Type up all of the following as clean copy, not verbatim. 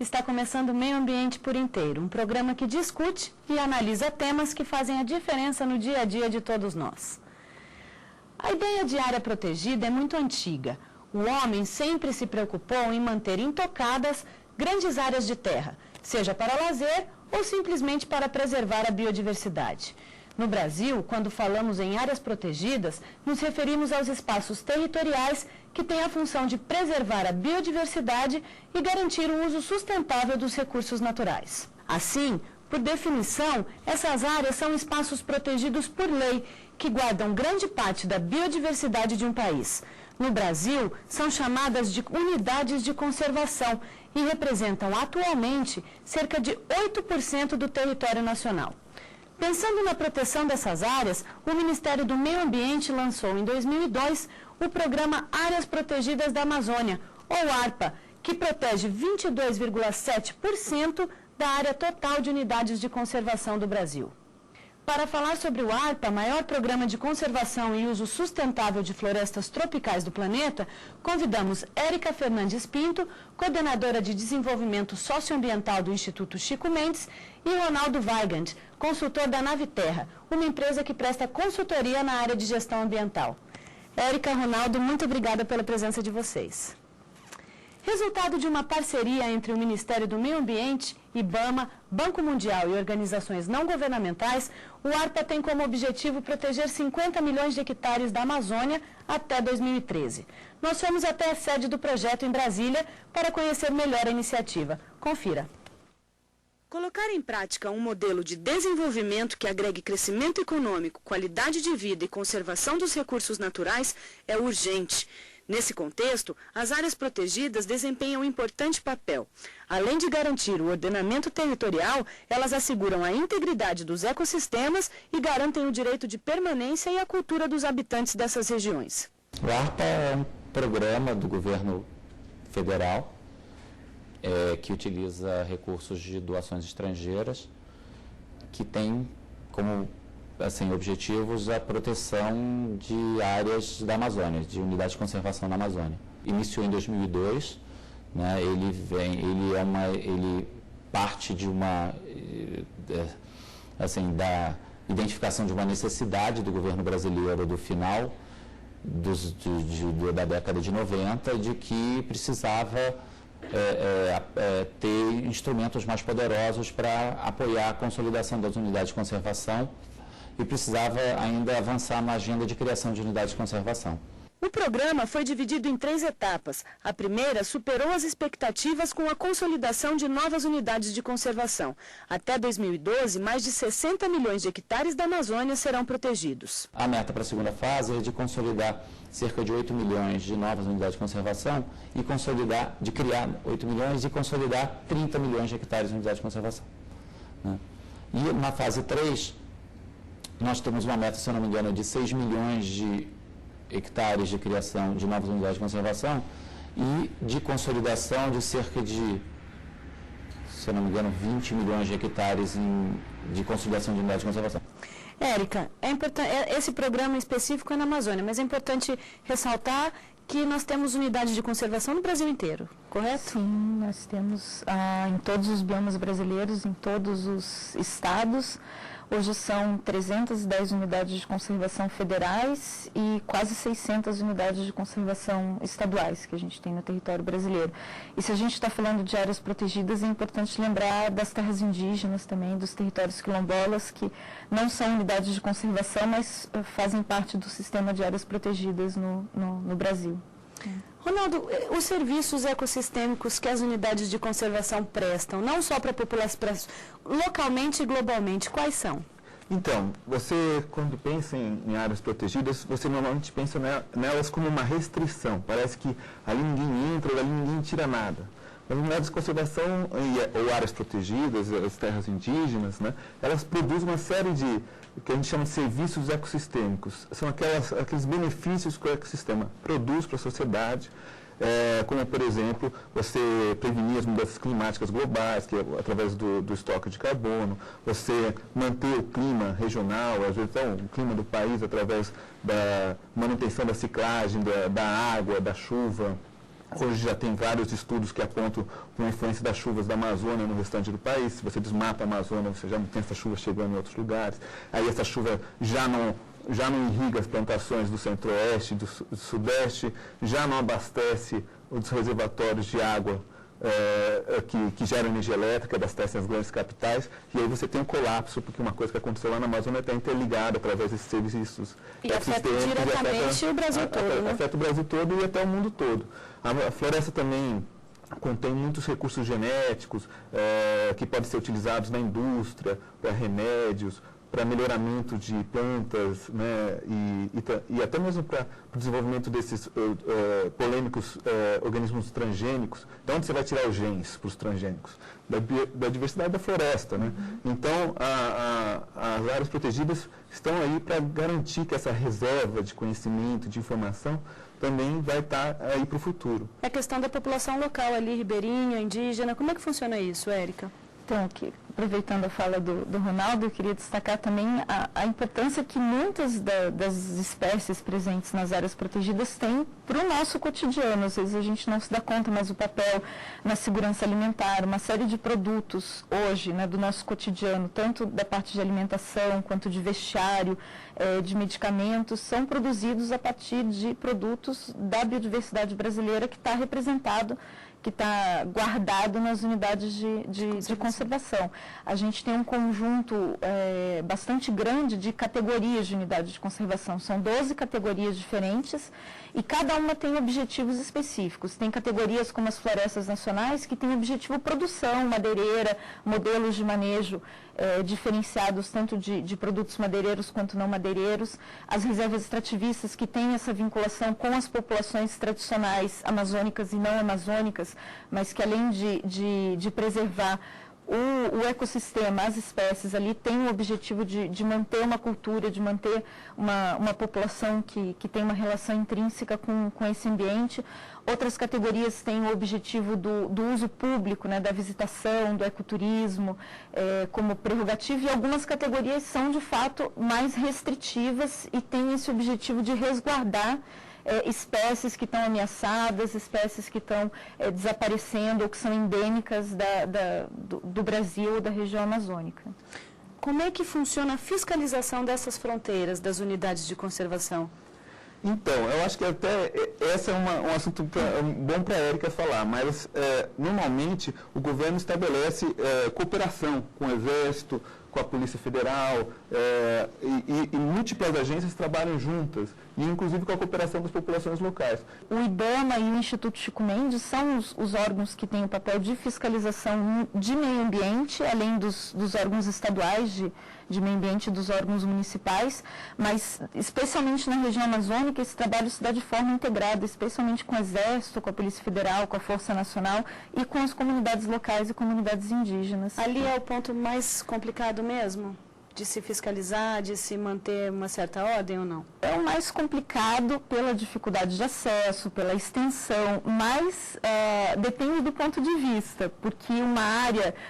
Está começando o Meio Ambiente por Inteiro, um programa que discute e analisa temas que fazem a diferença no dia a dia de todos nós. A ideia de área protegida é muito antiga. O homem sempre se preocupou em manter intocadas grandes áreas de terra, seja para lazer ou simplesmente para preservar a biodiversidade. No Brasil, quando falamos em áreas protegidas, nos referimos aos espaços territoriais que têm a função de preservar a biodiversidade e garantir o uso sustentável dos recursos naturais. Assim, por definição, essas áreas são espaços protegidos por lei, que guardam grande parte da biodiversidade de um país. No Brasil, são chamadas de unidades de conservação e representam atualmente cerca de 8% do território nacional. Pensando na proteção dessas áreas, o Ministério do Meio Ambiente lançou em 2002 o programa Áreas Protegidas da Amazônia, ou ARPA, que protege 22,7% da área total de unidades de conservação do Brasil. Para falar sobre o ARPA, maior programa de conservação e uso sustentável de florestas tropicais do planeta, convidamos Érica Fernandes Pinto, coordenadora de desenvolvimento socioambiental do Instituto Chico Mendes, e Ronaldo Weigand, consultor da Naviterra, uma empresa que presta consultoria na área de gestão ambiental. Érica e Ronaldo, muito obrigada pela presença de vocês. Resultado de uma parceria entre o Ministério do Meio Ambiente, IBAMA, Banco Mundial e organizações não governamentais, o ARPA tem como objetivo proteger 50 milhões de hectares da Amazônia até 2013. Nós fomos até a sede do projeto em Brasília para conhecer melhor a iniciativa. Confira. Colocar em prática um modelo de desenvolvimento que agregue crescimento econômico, qualidade de vida e conservação dos recursos naturais é urgente. Nesse contexto, as áreas protegidas desempenham um importante papel. Além de garantir o ordenamento territorial, elas asseguram a integridade dos ecossistemas e garantem o direito de permanência e a cultura dos habitantes dessas regiões. O ARPA é um programa do governo federal que utiliza recursos de doações estrangeiras, que tem como objetivos a proteção de áreas da Amazônia, de unidades de conservação na Amazônia. Iniciou em 2002, né, ele parte de da identificação de uma necessidade do governo brasileiro do final da década de 90, de que precisava ter instrumentos mais poderosos para apoiar a consolidação das unidades de conservação e precisava ainda avançar na agenda de criação de unidades de conservação. O programa foi dividido em 3 etapas. A primeira superou as expectativas com a consolidação de novas unidades de conservação. Até 2012, mais de 60 milhões de hectares da Amazônia serão protegidos. A meta para a segunda fase é de consolidar cerca de 8 milhões de novas unidades de conservação e criar 8 milhões e consolidar 30 milhões de hectares de unidades de conservação. E na fase 3, nós temos uma meta, se eu não me engano, de 6 milhões de hectares de criação de novas unidades de conservação e de consolidação de cerca de, se eu não me engano, 20 milhões de hectares de consolidação de unidades de conservação. Érica, esse programa específico é na Amazônia, mas é importante ressaltar que nós temos unidades de conservação no Brasil inteiro, correto? Sim, nós temos em todos os biomas brasileiros, em todos os estados. Hoje são 310 unidades de conservação federais e quase 600 unidades de conservação estaduais que a gente tem no território brasileiro. E se a gente está falando de áreas protegidas, é importante lembrar das terras indígenas também, dos territórios quilombolas, que não são unidades de conservação, mas fazem parte do sistema de áreas protegidas no Brasil. Ronaldo, os serviços ecossistêmicos que as unidades de conservação prestam, não só para a população, localmente e globalmente, quais são? Então, você, quando pensa em áreas protegidas, você normalmente pensa nelas como uma restrição. Parece que ali ninguém entra, ali ninguém tira nada. As unidades de conservação ou áreas protegidas, as terras indígenas, né, elas produzem uma série de, que a gente chama de serviços ecossistêmicos. São aqueles benefícios que o ecossistema produz para a sociedade, como, por exemplo, você prevenir as mudanças climáticas globais, que é através do estoque de carbono, você manter o clima regional, às vezes o clima do país através da manutenção da ciclagem, da água, da chuva, Hoje já tem vários estudos que apontam uma influência das chuvas da Amazônia no restante do país. Se você desmata a Amazônia, você já não tem essa chuva chegando em outros lugares. Aí essa chuva já não irriga as plantações do centro-oeste, do sudeste, já não abastece os reservatórios de água que geram energia elétrica, abastecem as grandes capitais, e aí você tem um colapso, porque uma coisa que aconteceu lá na Amazônia está interligada através desses serviços. E afeta diretamente o Brasil todo, né? Afeta o Brasil todo e até o mundo todo. A floresta também contém muitos recursos genéticos que podem ser utilizados na indústria, para remédios, para melhoramento de plantas, né, e até mesmo para o desenvolvimento desses polêmicos organismos transgênicos. De onde você vai tirar os genes para os transgênicos? Da diversidade da floresta, né? Então, as áreas protegidas estão aí para garantir que essa reserva de conhecimento, de informação, também vai estar aí para o futuro. A questão da população local ali, ribeirinha, indígena, como é que funciona isso, Érica? Então, aproveitando a fala do Ronaldo, eu queria destacar também a importância que muitas das espécies presentes nas áreas protegidas têm para o nosso cotidiano. Às vezes a gente não se dá conta, mas o papel na segurança alimentar, uma série de produtos hoje, né, do nosso cotidiano, tanto da parte de alimentação quanto de vestiário, de medicamentos, são produzidos a partir de produtos da biodiversidade brasileira que está representado, que está guardado nas unidades de conservação. A gente tem um conjunto bastante grande de categorias de unidades de conservação. São 12 categorias diferentes e cada uma tem objetivos específicos. Tem categorias como as florestas nacionais, que têm objetivo produção madeireira, modelos de manejo diferenciados tanto de produtos madeireiros quanto não madeireiros. As reservas extrativistas, que têm essa vinculação com as populações tradicionais amazônicas e não amazônicas, mas que além de preservar o ecossistema, as espécies ali, tem o objetivo de manter uma cultura, de manter uma população que tem uma relação intrínseca com esse ambiente. Outras categorias têm o objetivo do uso público, né, da visitação, do ecoturismo, como prerrogativa, e algumas categorias são, de fato, mais restritivas e têm esse objetivo de resguardar espécies que estão ameaçadas, espécies que estão desaparecendo ou que são endêmicas do Brasil ou da região amazônica. Como é que funciona a fiscalização dessas fronteiras, das unidades de conservação? Então, eu acho que até esse é um assunto bom para a Érica falar, mas normalmente o governo estabelece cooperação com o Exército, com a Polícia Federal, e múltiplas agências trabalham juntas, e inclusive com a cooperação das populações locais. O IBAMA e o Instituto Chico Mendes são os órgãos que têm o papel de fiscalização de meio ambiente, além dos órgãos estaduais de meio ambiente e dos órgãos municipais, mas especialmente na região amazônica esse trabalho se dá de forma integrada, especialmente com o Exército, com a Polícia Federal, com a Força Nacional e com as comunidades locais e comunidades indígenas. Ali é o ponto mais complicado mesmo? De se fiscalizar, de se manter uma certa ordem ou não? É o mais complicado pela dificuldade de acesso, pela extensão, mas depende do ponto de vista, porque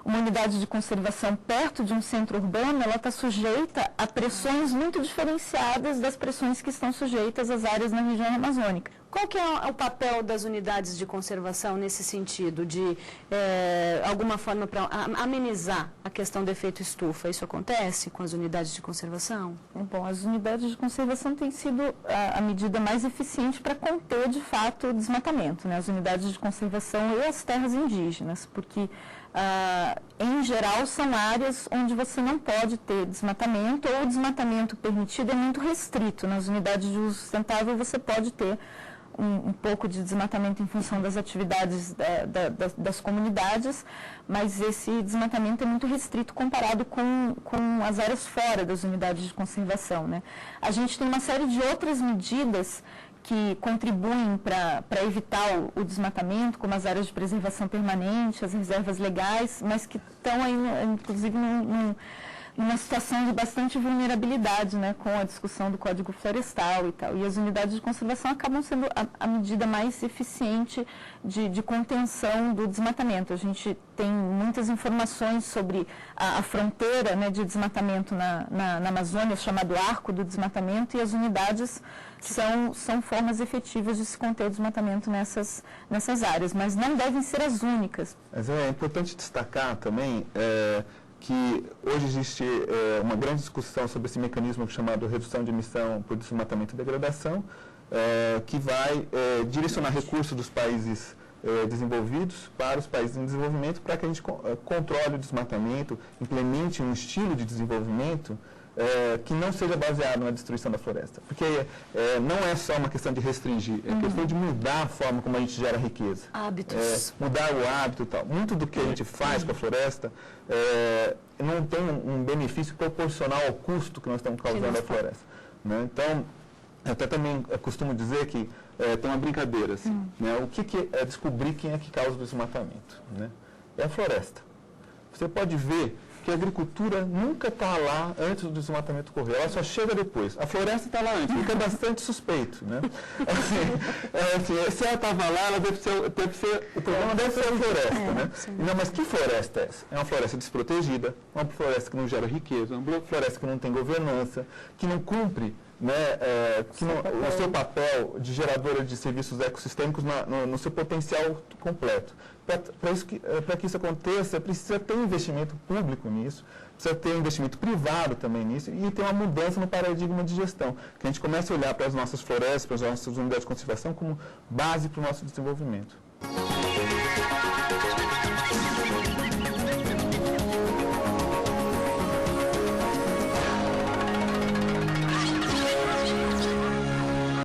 uma unidade de conservação perto de um centro urbano, ela está sujeita a pressões muito diferenciadas das pressões que estão sujeitas às áreas na região amazônica. Qual que é o papel das unidades de conservação nesse sentido, de alguma forma para amenizar a questão do efeito estufa? Isso acontece com as unidades de conservação? Bom, as unidades de conservação têm sido a medida mais eficiente para conter, de fato, o desmatamento, né? As unidades de conservação e as terras indígenas, porque, em geral, são áreas onde você não pode ter desmatamento, ou o desmatamento permitido é muito restrito. Nas unidades de uso sustentável, você pode ter um pouco de desmatamento em função das atividades das comunidades, mas esse desmatamento é muito restrito comparado com as áreas fora das unidades de conservação, né? A gente tem uma série de outras medidas que contribuem para evitar o desmatamento, como as áreas de preservação permanente, as reservas legais, mas que estão aí, inclusive, uma situação de bastante vulnerabilidade, né, com a discussão do Código Florestal e tal. E as unidades de conservação acabam sendo a medida mais eficiente de contenção do desmatamento. A gente tem muitas informações sobre a fronteira, né, de desmatamento na Amazônia, chamado Arco do Desmatamento, e as unidades são formas efetivas de se conter o desmatamento nessas áreas, mas não devem ser as únicas. Mas é importante destacar também que hoje existe uma grande discussão sobre esse mecanismo chamado redução de emissão por desmatamento e degradação, que vai direcionar recursos dos países desenvolvidos para os países em desenvolvimento, para que a gente controle o desmatamento, implemente um estilo de desenvolvimento que não seja baseado na destruição da floresta. Porque não é só uma questão de restringir, é questão de mudar a forma como a gente gera riqueza. Hábitos. Mudar o hábito e tal. Muito do que a gente faz com a floresta não tem um benefício proporcional ao custo que nós estamos causando à floresta. Né? Então, eu até também costumo dizer que tem uma brincadeira. Assim, né? O que é descobrir quem é que causa o desmatamento? Né? É a floresta. Você pode ver que a agricultura nunca está lá antes do desmatamento ocorrer, ela só chega depois. A floresta está lá antes, o que é bastante suspeito. Né? Se ela estava lá, ela deve ser, o problema deve ser a floresta. Né? Não, mas que floresta é essa? É uma floresta desprotegida, uma floresta que não gera riqueza, uma floresta que não tem governança, que não cumpre, né, o seu papel de geradora de serviços ecossistêmicos no seu potencial completo. Para que isso aconteça, precisa ter investimento público nisso, precisa ter investimento privado também nisso e ter uma mudança no paradigma de gestão, que a gente comece a olhar para as nossas florestas, para as nossas unidades de conservação como base para o nosso desenvolvimento.